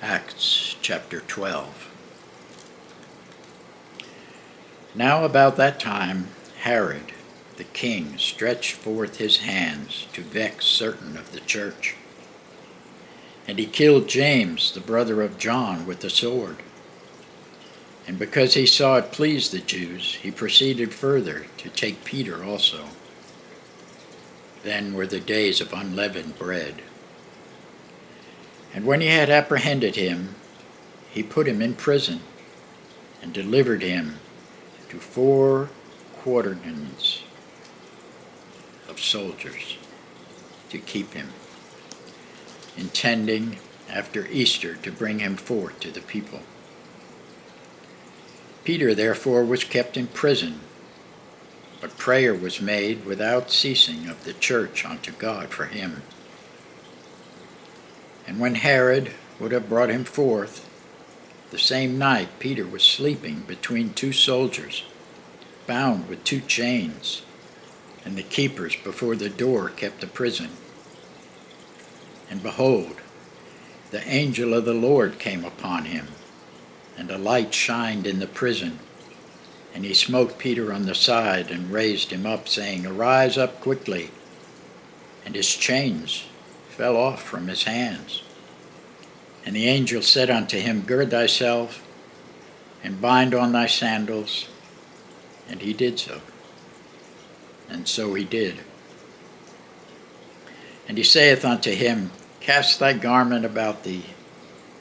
Acts chapter 12. Now about that time Herod the king stretched forth his hands to vex certain of the church. And he killed James, the brother of John, with the sword. And because he saw it pleased the Jews, he proceeded further to take Peter also. Then were the days of unleavened bread. And when he had apprehended him, he put him in prison, and delivered him to 4 quaternions of soldiers to keep him, intending after Easter to bring him forth to the people. Peter therefore was kept in prison, but prayer was made without ceasing of the church unto God for him. And when Herod would have brought him forth, the same night Peter was sleeping between 2 soldiers, bound with 2 chains, and the keepers before the door kept the prison. And behold, the angel of the Lord came upon him, and a light shined in the prison. And he smote Peter on the side, and raised him up, saying, Arise up quickly. And his chains fell off from his hands. And the angel said unto him, Gird thyself, and bind on thy sandals. And he did so. And so he did. And he saith unto him, Cast thy garment about thee,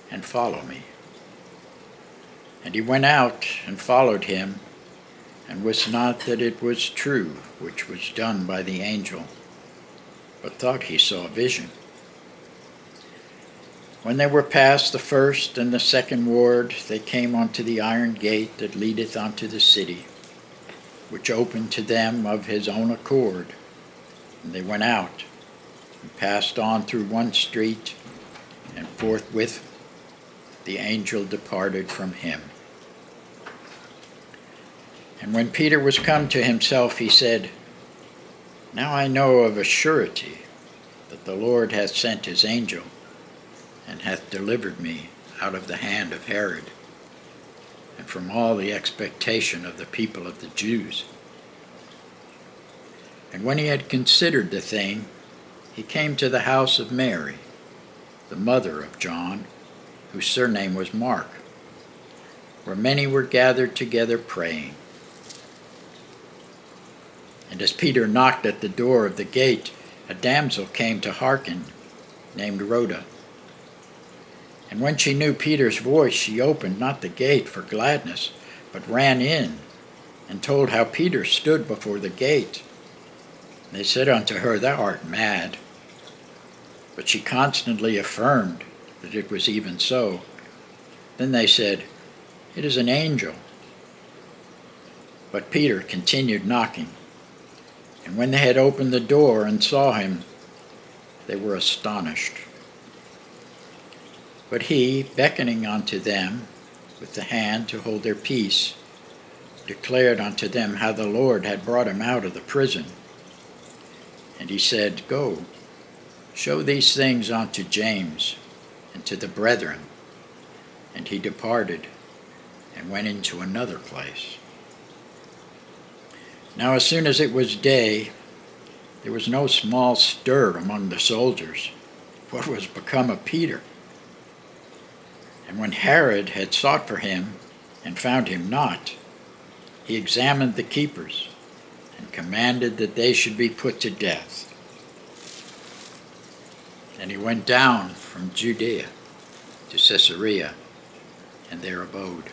and follow me. And he went out and followed him, and wist not that it was true which was done by the angel, but thought he saw a vision. When they were past the first and the second ward, they came unto the iron gate that leadeth unto the city, which opened to them of his own accord. And they went out, and passed on through one street, and forthwith the angel departed from him. And when Peter was come to himself, he said, Now I know of a surety that the Lord hath sent his angel, and hath delivered me out of the hand of Herod, and from all the expectation of the people of the Jews. And when he had considered the thing, he came to the house of Mary, the mother of John, whose surname was Mark, where many were gathered together praying. And as Peter knocked at the door of the gate, a damsel came to hearken, named Rhoda. And when she knew Peter's voice, she opened not the gate for gladness, but ran in, and told how Peter stood before the gate. And they said unto her, Thou art mad. But she constantly affirmed that it was even so. Then they said, It is an angel. But Peter continued knocking. And when they had opened the door and saw him, they were astonished. But he, beckoning unto them with the hand to hold their peace, declared unto them how the Lord had brought him out of the prison. And he said, Go, show these things unto James and to the brethren. And he departed and went into another place. Now as soon as it was day, there was no small stir among the soldiers, what was become of Peter. And when Herod had sought for him, and found him not, he examined the keepers, and commanded that they should be put to death. And he went down from Judea to Caesarea, and there abode.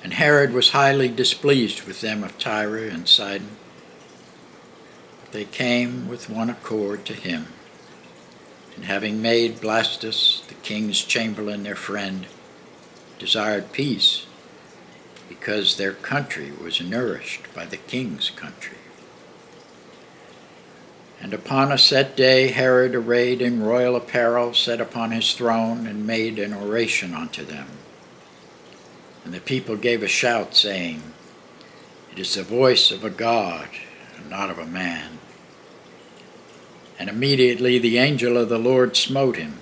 And Herod was highly displeased with them of Tyre and Sidon. But they came with one accord to him, and having made Blastus, the king's chamberlain, their friend, desired peace, because their country was nourished by the king's country. And upon a set day Herod, arrayed in royal apparel, sat upon his throne, and made an oration unto them. And the people gave a shout, saying, It is the voice of a God, and not of a man. And immediately the angel of the Lord smote him,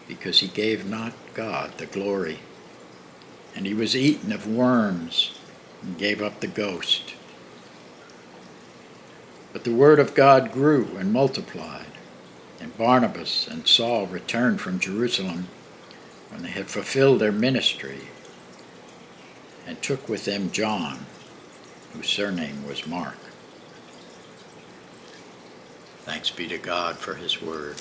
because he gave not God the glory. And he was eaten of worms and gave up the ghost. But the word of God grew and multiplied, and Barnabas and Saul returned from Jerusalem when they had fulfilled their ministry, and took with them John, whose surname was Mark. Thanks be to God for his word.